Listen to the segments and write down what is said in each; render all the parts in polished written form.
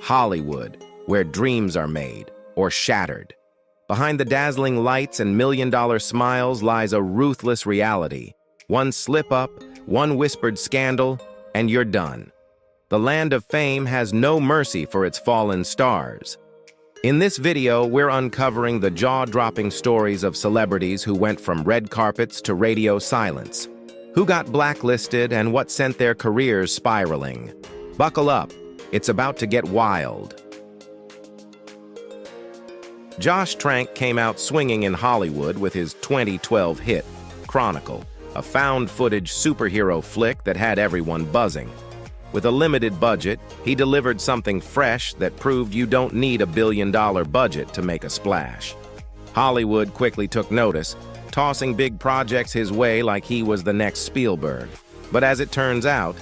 Hollywood, where dreams are made or shattered. Behind the dazzling lights and million-dollar smiles lies a ruthless reality. One slip-up, one whispered scandal, and you're done. The land of fame has no mercy for its fallen stars. In this video, we're uncovering the jaw-dropping stories of celebrities who went from red carpets to radio silence, who got blacklisted and what sent their careers spiraling. Buckle up, it's about to get wild. Josh Trank came out swinging in Hollywood with his 2012 hit, Chronicle, a found-footage superhero flick that had everyone buzzing. With a limited budget, he delivered something fresh that proved you don't need a billion-dollar budget to make a splash. Hollywood quickly took notice, tossing big projects his way like he was the next Spielberg. But as it turns out,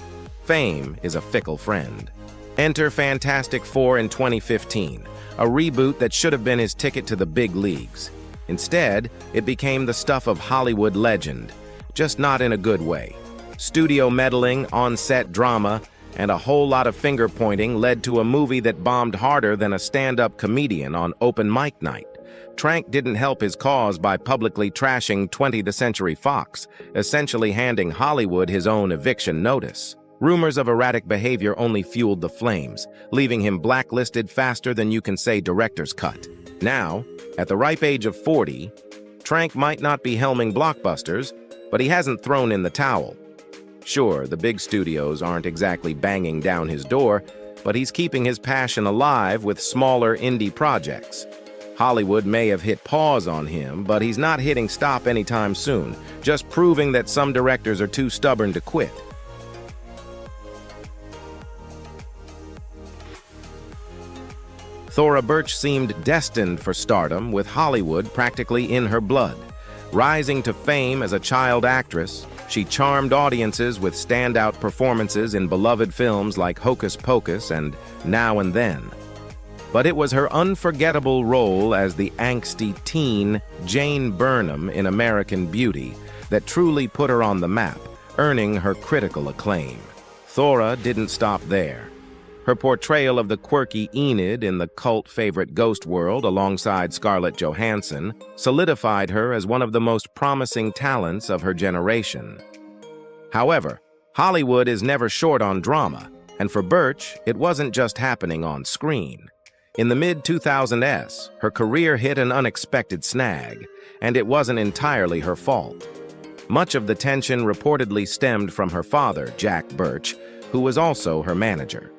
fame is a fickle friend. Enter Fantastic Four in 2015, a reboot that should have been his ticket to the big leagues. Instead, it became the stuff of Hollywood legend, just not in a good way. Studio meddling, on-set drama, and a whole lot of finger-pointing led to a movie that bombed harder than a stand-up comedian on open mic night. Trank didn't help his cause by publicly trashing 20th Century Fox, essentially handing Hollywood his own eviction notice. Rumors of erratic behavior only fueled the flames, leaving him blacklisted faster than you can say director's cut. Now, at the ripe age of 40, Trank might not be helming blockbusters, but he hasn't thrown in the towel. Sure, the big studios aren't exactly banging down his door, but he's keeping his passion alive with smaller indie projects. Hollywood may have hit pause on him, but he's not hitting stop anytime soon, just proving that some directors are too stubborn to quit. Thora Birch seemed destined for stardom, with Hollywood practically in her blood. Rising to fame as a child actress, she charmed audiences with standout performances in beloved films like Hocus Pocus and Now and Then. But it was her unforgettable role as the angsty teen Jane Burnham in American Beauty that truly put her on the map, earning her critical acclaim. Thora didn't stop there. Her portrayal of the quirky Enid in the cult favorite Ghost World alongside Scarlett Johansson solidified her as one of the most promising talents of her generation. However, Hollywood is never short on drama, and for Birch, it wasn't just happening on screen. In the mid-2000s, her career hit an unexpected snag, and it wasn't entirely her fault. Much of the tension reportedly stemmed from her father, Jack Birch, who was also her manager.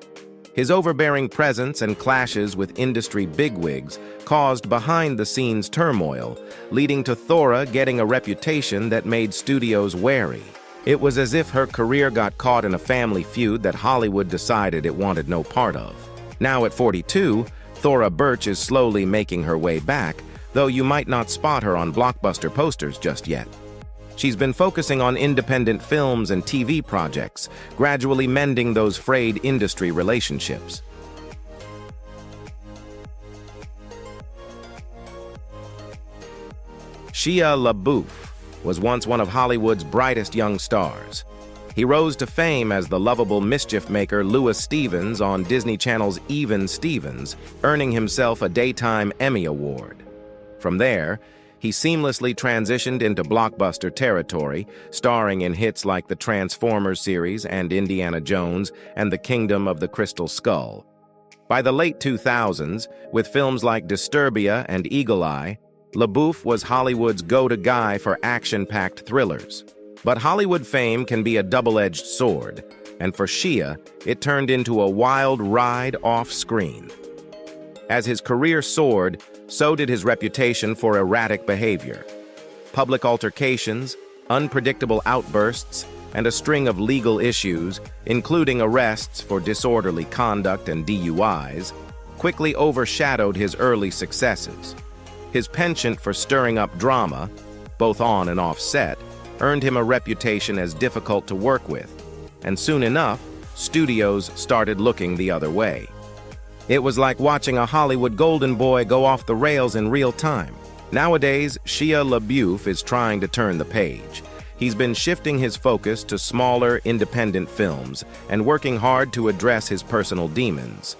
His overbearing presence and clashes with industry bigwigs caused behind-the-scenes turmoil, leading to Thora getting a reputation that made studios wary. It was as if her career got caught in a family feud that Hollywood decided it wanted no part of. Now at 42, Thora Birch is slowly making her way back, though you might not spot her on blockbuster posters just yet. She's been focusing on independent films and TV projects, gradually mending those frayed industry relationships. Shia LaBeouf was once one of Hollywood's brightest young stars. He rose to fame as the lovable mischief maker Louis Stevens on Disney Channel's Even Stevens, earning himself a Daytime Emmy Award. From there, he seamlessly transitioned into blockbuster territory, starring in hits like the Transformers series and Indiana Jones and The Kingdom of the Crystal Skull. By the late 2000s, with films like Disturbia and Eagle Eye, LaBeouf was Hollywood's go-to guy for action-packed thrillers. But Hollywood fame can be a double-edged sword, and for Shia, it turned into a wild ride off-screen. As his career soared, so did his reputation for erratic behavior. Public altercations, unpredictable outbursts, and a string of legal issues, including arrests for disorderly conduct and DUIs, quickly overshadowed his early successes. His penchant for stirring up drama, both on and off set, earned him a reputation as difficult to work with, and soon enough, studios started looking the other way. It was like watching a Hollywood golden boy go off the rails in real time. Nowadays, Shia LaBeouf is trying to turn the page. He's been shifting his focus to smaller, independent films and working hard to address his personal demons.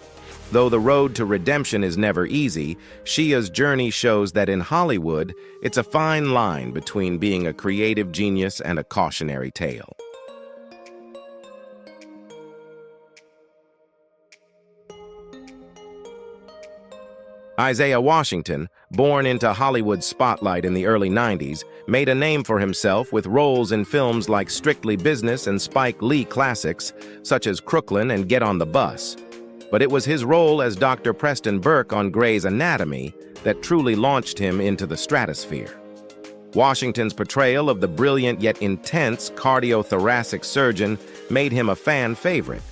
Though the road to redemption is never easy, Shia's journey shows that in Hollywood, it's a fine line between being a creative genius and a cautionary tale. Isaiah Washington, born into Hollywood's spotlight in the early 90s, made a name for himself with roles in films like Strictly Business and Spike Lee classics, such as Crooklyn and Get on the Bus. But it was his role as Dr. Preston Burke on Grey's Anatomy that truly launched him into the stratosphere. Washington's portrayal of the brilliant yet intense cardiothoracic surgeon made him a fan favorite.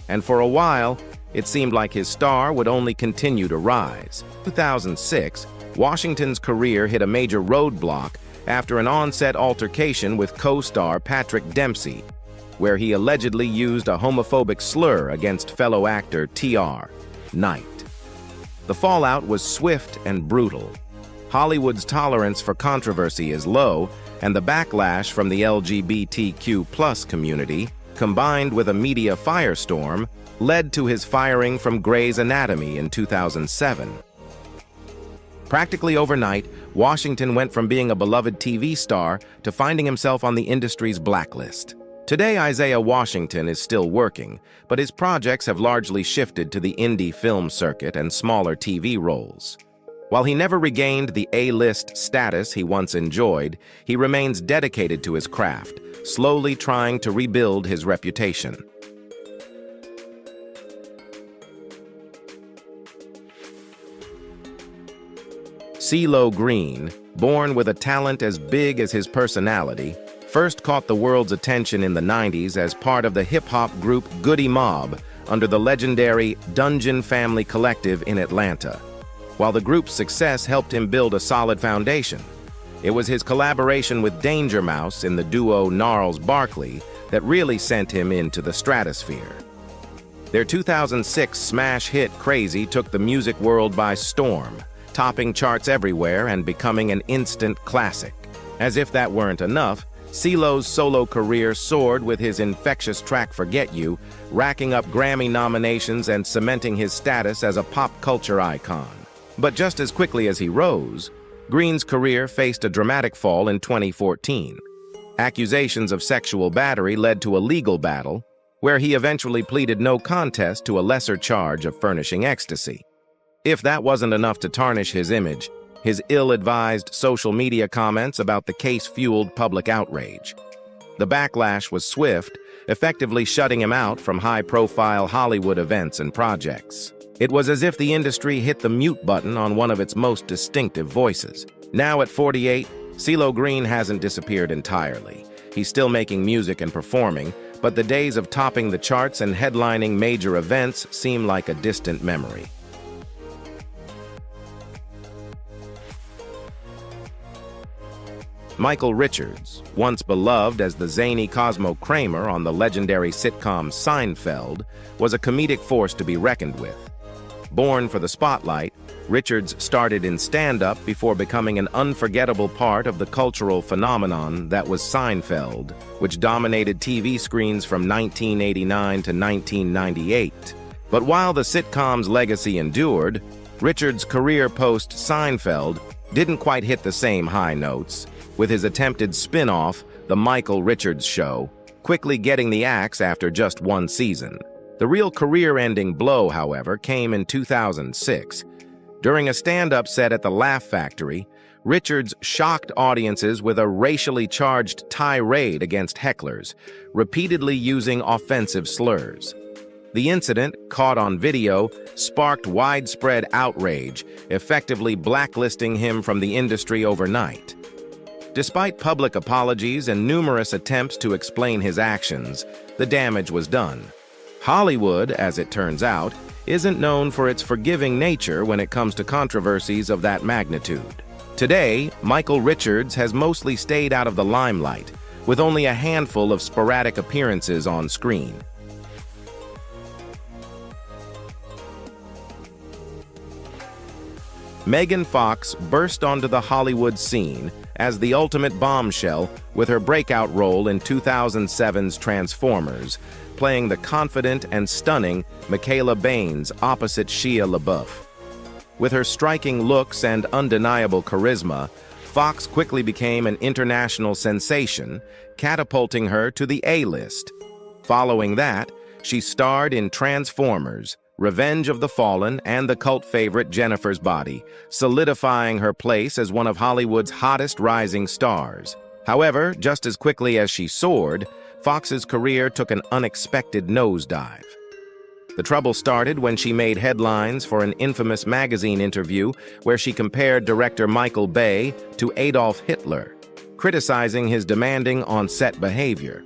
And for a while, it seemed like his star would only continue to rise. In 2006, Washington's career hit a major roadblock after an on-set altercation with co-star Patrick Dempsey, where he allegedly used a homophobic slur against fellow actor T.R. Knight. The fallout was swift and brutal. Hollywood's tolerance for controversy is low, and the backlash from the LGBTQ+ community, combined with a media firestorm, led to his firing from Grey's Anatomy in 2007. Practically overnight, Washington went from being a beloved TV star to finding himself on the industry's blacklist. Today, Isaiah Washington is still working, but his projects have largely shifted to the indie film circuit and smaller TV roles. While he never regained the A-list status he once enjoyed, he remains dedicated to his craft, slowly trying to rebuild his reputation. CeeLo Green, born with a talent as big as his personality, first caught the world's attention in the 90s as part of the hip-hop group Goody Mob under the legendary Dungeon Family Collective in Atlanta. While the group's success helped him build a solid foundation, it was his collaboration with Danger Mouse in the duo Gnarls Barkley that really sent him into the stratosphere. Their 2006 smash hit Crazy took the music world by storm, topping charts everywhere and becoming an instant classic. As if that weren't enough, CeeLo's solo career soared with his infectious track Forget You, racking up Grammy nominations and cementing his status as a pop culture icon. But just as quickly as he rose, Green's career faced a dramatic fall in 2014. Accusations of sexual battery led to a legal battle, where he eventually pleaded no contest to a lesser charge of furnishing ecstasy. If that wasn't enough to tarnish his image, his ill-advised social media comments about the case fueled public outrage. The backlash was swift, effectively shutting him out from high-profile Hollywood events and projects. It was as if the industry hit the mute button on one of its most distinctive voices. Now at 48, CeeLo Green hasn't disappeared entirely. He's still making music and performing, but the days of topping the charts and headlining major events seem like a distant memory. Michael Richards, once beloved as the zany Cosmo Kramer on the legendary sitcom Seinfeld, was a comedic force to be reckoned with. Born for the spotlight, Richards started in stand-up before becoming an unforgettable part of the cultural phenomenon that was Seinfeld, which dominated TV screens from 1989 to 1998. But while the sitcom's legacy endured, Richards' career post-Seinfeld didn't quite hit the same high notes, with his attempted spin-off, The Michael Richards Show, quickly getting the axe after just one season. The real career-ending blow, however, came in 2006. During a stand-up set at the Laugh Factory, Richards shocked audiences with a racially charged tirade against hecklers, repeatedly using offensive slurs. The incident, caught on video, sparked widespread outrage, effectively blacklisting him from the industry overnight. Despite public apologies and numerous attempts to explain his actions, the damage was done. Hollywood, as it turns out, isn't known for its forgiving nature when it comes to controversies of that magnitude. Today, Michael Richards has mostly stayed out of the limelight, with only a handful of sporadic appearances on screen. Megan Fox burst onto the Hollywood scene as the ultimate bombshell with her breakout role in 2007's Transformers, playing the confident and stunning Michaela Baines opposite Shia LaBeouf. With her striking looks and undeniable charisma, Fox quickly became an international sensation, catapulting her to the A-list. Following that, she starred in Transformers, Revenge of the Fallen, and the cult favorite Jennifer's Body, solidifying her place as one of Hollywood's hottest rising stars. However, just as quickly as she soared, Fox's career took an unexpected nosedive. The trouble started when she made headlines for an infamous magazine interview where she compared director Michael Bay to Adolf Hitler, criticizing his demanding on-set behavior.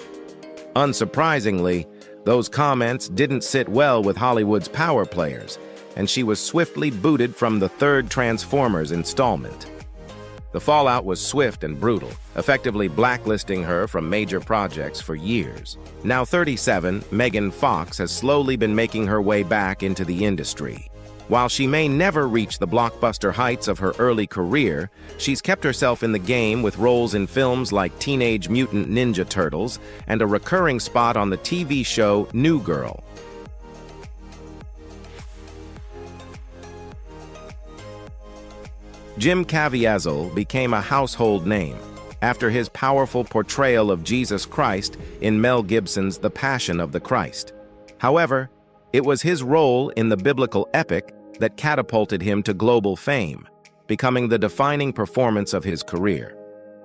Unsurprisingly, those comments didn't sit well with Hollywood's power players, and she was swiftly booted from the third Transformers installment. The fallout was swift and brutal, effectively blacklisting her from major projects for years. Now 37, Megan Fox has slowly been making her way back into the industry. While she may never reach the blockbuster heights of her early career, she's kept herself in the game with roles in films like Teenage Mutant Ninja Turtles and a recurring spot on the TV show New Girl. Jim Caviezel became a household name after his powerful portrayal of Jesus Christ in Mel Gibson's The Passion of the Christ. However, it was his role in the biblical epic that catapulted him to global fame, becoming the defining performance of his career.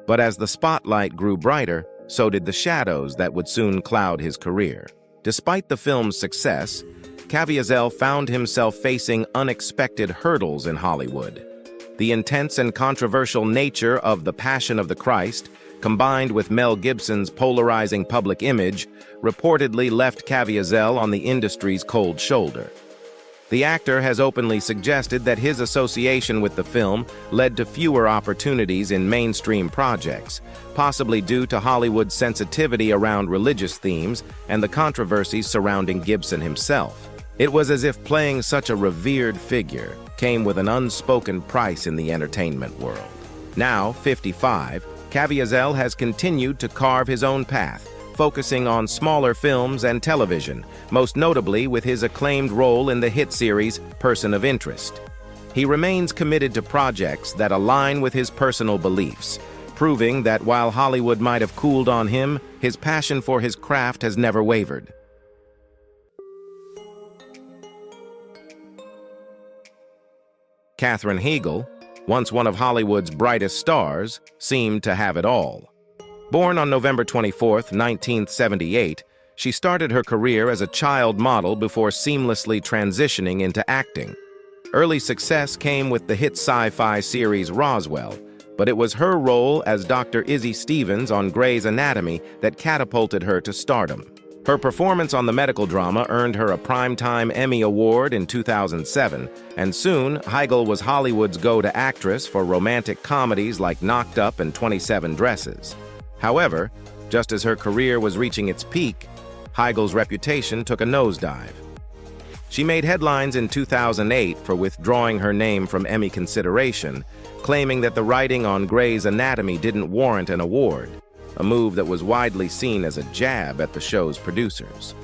But as the spotlight grew brighter, so did the shadows that would soon cloud his career. Despite the film's success, Caviezel found himself facing unexpected hurdles in Hollywood. The intense and controversial nature of The Passion of the Christ, combined with Mel Gibson's polarizing public image, reportedly left Caviezel on the industry's cold shoulder. The actor has openly suggested that his association with the film led to fewer opportunities in mainstream projects, possibly due to Hollywood's sensitivity around religious themes and the controversies surrounding Gibson himself. It was as if playing such a revered figure came with an unspoken price in the entertainment world. Now, 55, Caviezel has continued to carve his own path, focusing on smaller films and television, most notably with his acclaimed role in the hit series Person of Interest. He remains committed to projects that align with his personal beliefs, proving that while Hollywood might have cooled on him, his passion for his craft has never wavered. Katherine Heigl, once one of Hollywood's brightest stars, seemed to have it all. Born on November 24, 1978, she started her career as a child model before seamlessly transitioning into acting. Early success came with the hit sci-fi series Roswell, but it was her role as Dr. Izzy Stevens on Grey's Anatomy that catapulted her to stardom. Her performance on the medical drama earned her a Primetime Emmy Award in 2007, and soon Heigl was Hollywood's go-to actress for romantic comedies like Knocked Up and 27 Dresses. However, just as her career was reaching its peak, Heigl's reputation took a nosedive. She made headlines in 2008 for withdrawing her name from Emmy consideration, claiming that the writing on Grey's Anatomy didn't warrant an award, a move that was widely seen as a jab at the show's producers.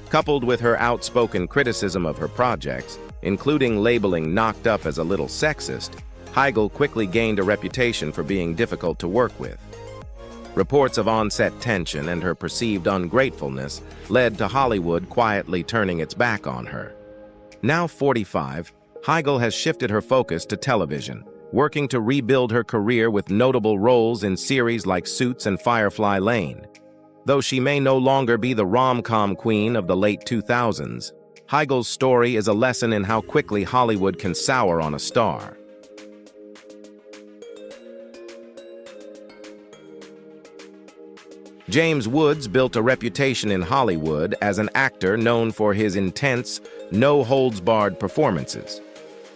Coupled with her outspoken criticism of her projects, including labeling Knocked Up as a little sexist, Heigl quickly gained a reputation for being difficult to work with. Reports of on-set tension and her perceived ungratefulness led to Hollywood quietly turning its back on her. Now 45, Heigl has shifted her focus to television, working to rebuild her career with notable roles in series like Suits and Firefly Lane. Though she may no longer be the rom-com queen of the late 2000s, Heigl's story is a lesson in how quickly Hollywood can sour on a star. James Woods built a reputation in Hollywood as an actor known for his intense, no-holds-barred performances.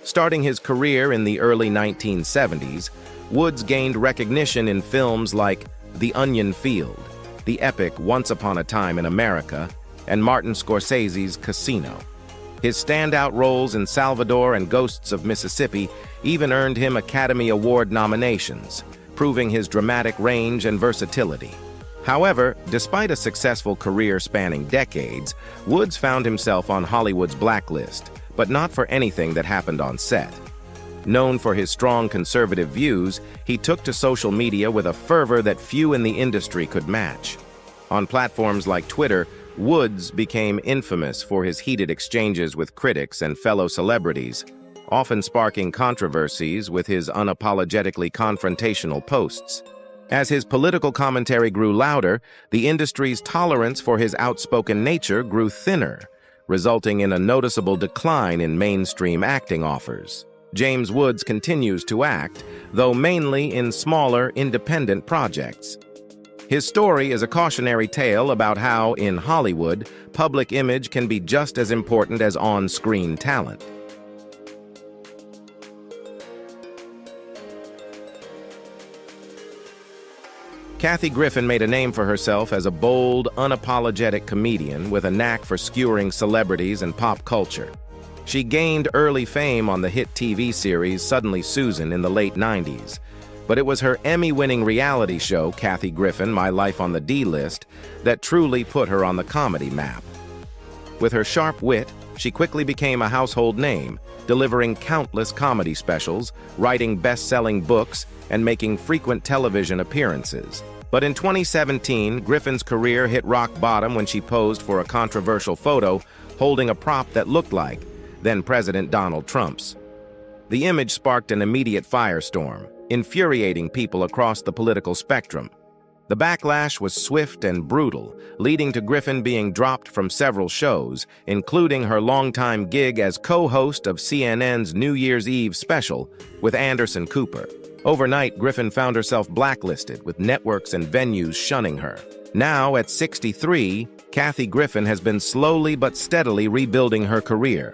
Starting his career in the early 1970s, Woods gained recognition in films like The Onion Field, the epic Once Upon a Time in America, and Martin Scorsese's Casino. His standout roles in Salvador and Ghosts of Mississippi even earned him Academy Award nominations, proving his dramatic range and versatility. However, despite a successful career spanning decades, Woods found himself on Hollywood's blacklist, but not for anything that happened on set. Known for his strong conservative views, he took to social media with a fervor that few in the industry could match. On platforms like Twitter, Woods became infamous for his heated exchanges with critics and fellow celebrities, often sparking controversies with his unapologetically confrontational posts. As his political commentary grew louder, the industry's tolerance for his outspoken nature grew thinner, resulting in a noticeable decline in mainstream acting offers. James Woods continues to act, though mainly in smaller, independent projects. His story is a cautionary tale about how, in Hollywood, public image can be just as important as on-screen talent. Kathy Griffin made a name for herself as a bold, unapologetic comedian with a knack for skewering celebrities and pop culture. She gained early fame on the hit TV series Suddenly Susan in the late 90s. But it was her Emmy-winning reality show, Kathy Griffin, My Life on the D-List, that truly put her on the comedy map. With her sharp wit, she quickly became a household name, delivering countless comedy specials, writing best-selling books, and making frequent television appearances. But in 2017, Griffin's career hit rock bottom when she posed for a controversial photo holding a prop that looked like then-President Donald Trump's. The image sparked an immediate firestorm, infuriating people across the political spectrum. The backlash was swift and brutal, leading to Griffin being dropped from several shows, including her longtime gig as co-host of CNN's New Year's Eve special with Anderson Cooper. Overnight, Griffin found herself blacklisted, with networks and venues shunning her. Now, at 63, Kathy Griffin has been slowly but steadily rebuilding her career.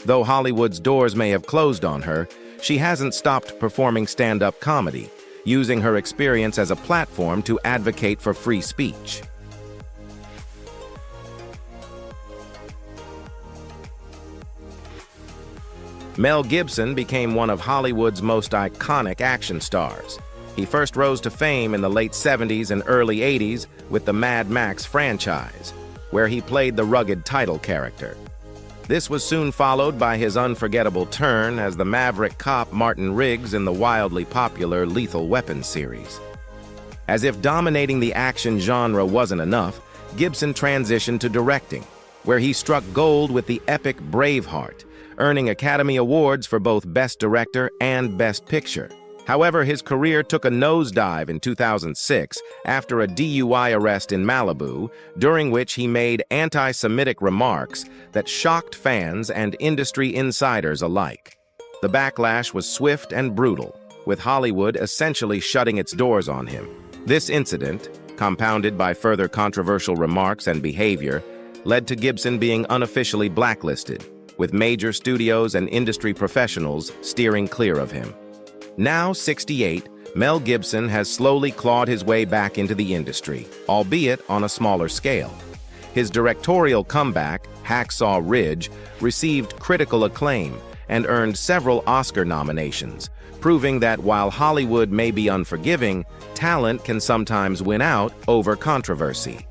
Though Hollywood's doors may have closed on her, she hasn't stopped performing stand-up comedy, using her experience as a platform to advocate for free speech. Mel Gibson became one of Hollywood's most iconic action stars. He first rose to fame in the late 70s and early 80s with the Mad Max franchise, where he played the rugged title character. This was soon followed by his unforgettable turn as the maverick cop Martin Riggs in the wildly popular Lethal Weapon series. As if dominating the action genre wasn't enough, Gibson transitioned to directing, where he struck gold with the epic Braveheart, earning Academy Awards for both Best Director and Best Picture. However, his career took a nosedive in 2006 after a DUI arrest in Malibu, during which he made anti-Semitic remarks that shocked fans and industry insiders alike. The backlash was swift and brutal, with Hollywood essentially shutting its doors on him. This incident, compounded by further controversial remarks and behavior, led to Gibson being unofficially blacklisted, with major studios and industry professionals steering clear of him. Now 68, Mel Gibson has slowly clawed his way back into the industry, albeit on a smaller scale. His directorial comeback, Hacksaw Ridge, received critical acclaim and earned several Oscar nominations, proving that while Hollywood may be unforgiving, talent can sometimes win out over controversy.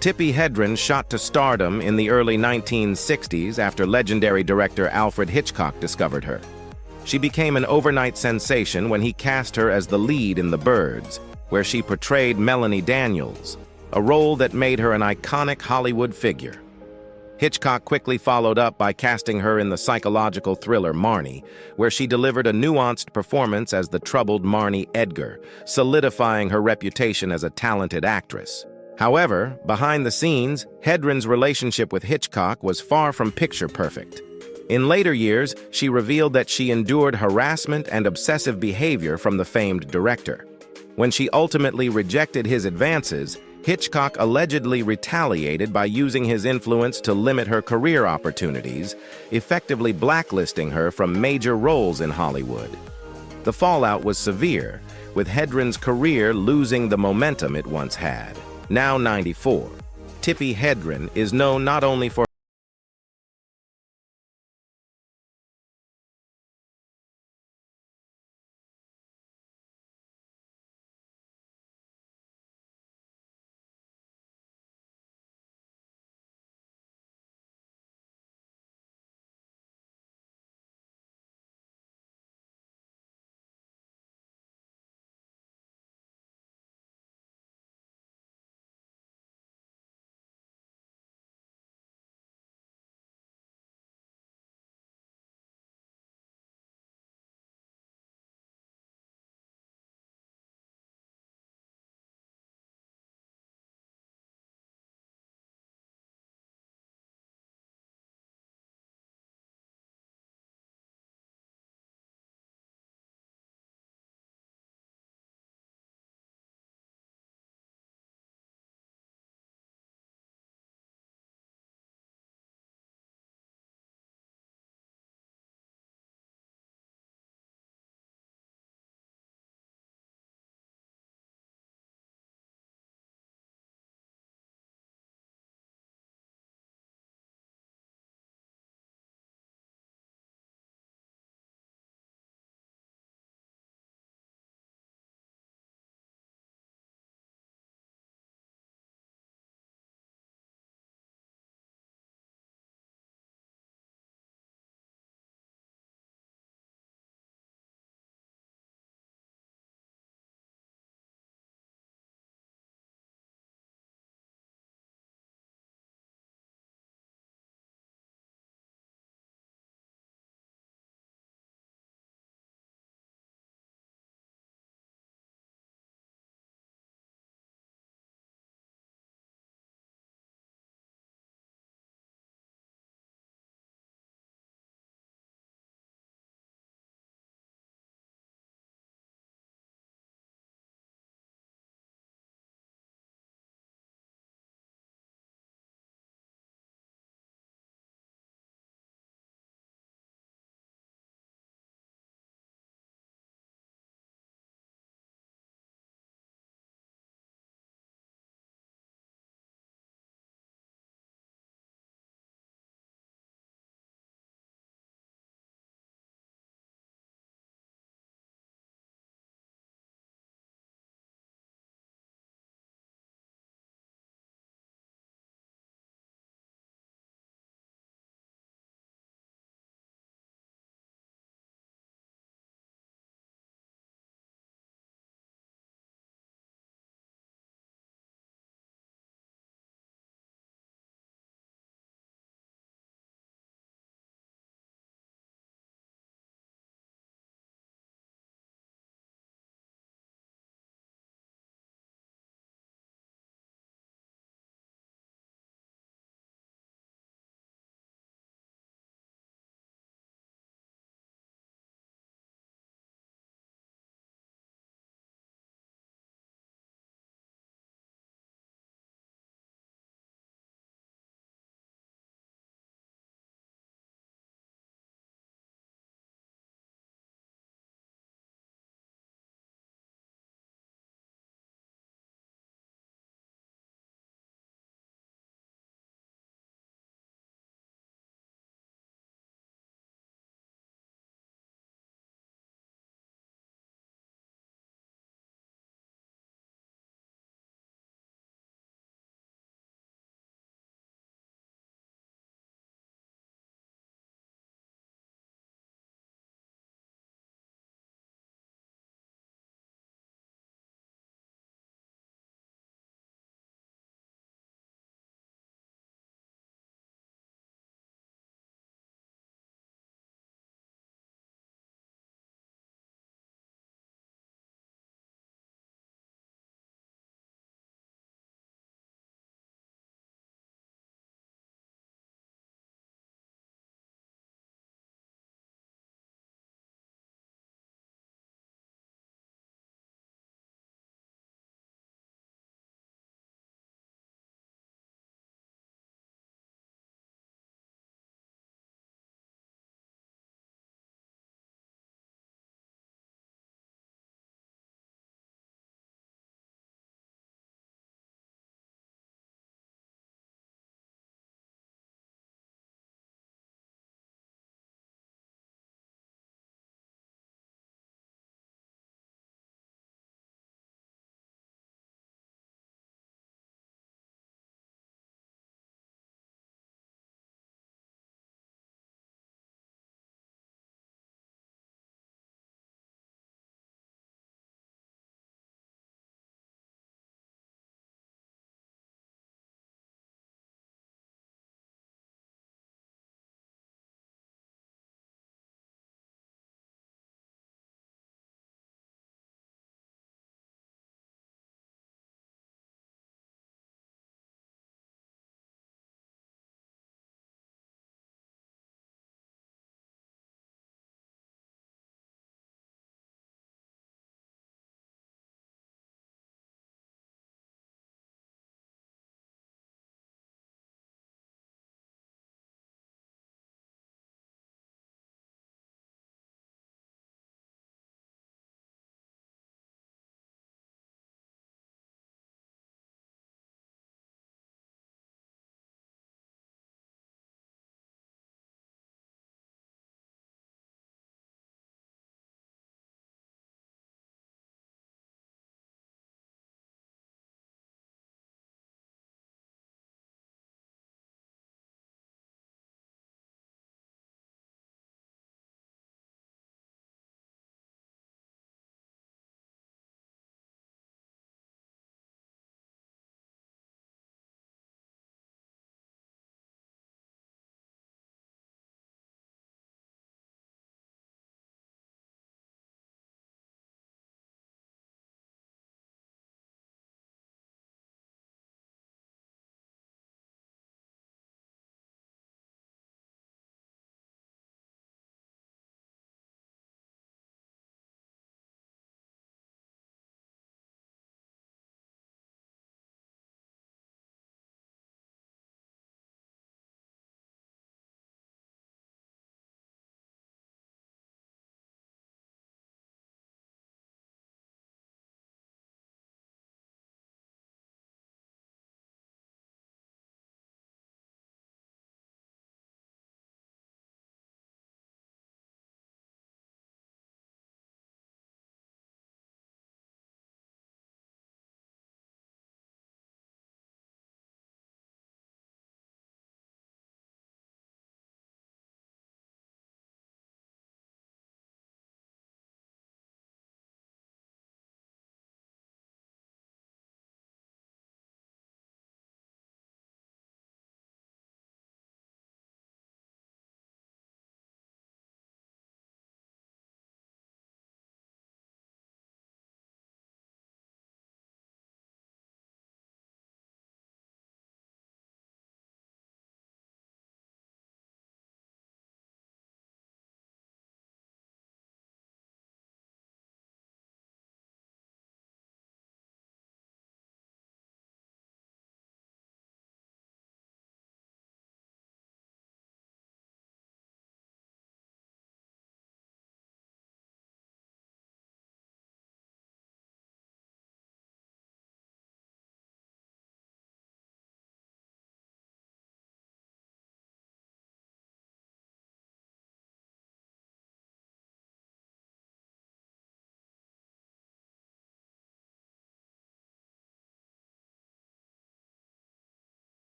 Tippi Hedren shot to stardom in the early 1960s after legendary director Alfred Hitchcock discovered her. She became an overnight sensation when he cast her as the lead in The Birds, where she portrayed Melanie Daniels, a role that made her an iconic Hollywood figure. Hitchcock quickly followed up by casting her in the psychological thriller Marnie, where she delivered a nuanced performance as the troubled Marnie Edgar, solidifying her reputation as a talented actress. However, behind the scenes, Hedren's relationship with Hitchcock was far from picture perfect. In later years, she revealed that she endured harassment and obsessive behavior from the famed director. When she ultimately rejected his advances, Hitchcock allegedly retaliated by using his influence to limit her career opportunities, effectively blacklisting her from major roles in Hollywood. The fallout was severe, with Hedren's career losing the momentum it once had. Now 94, Tippi Hedren is known not only for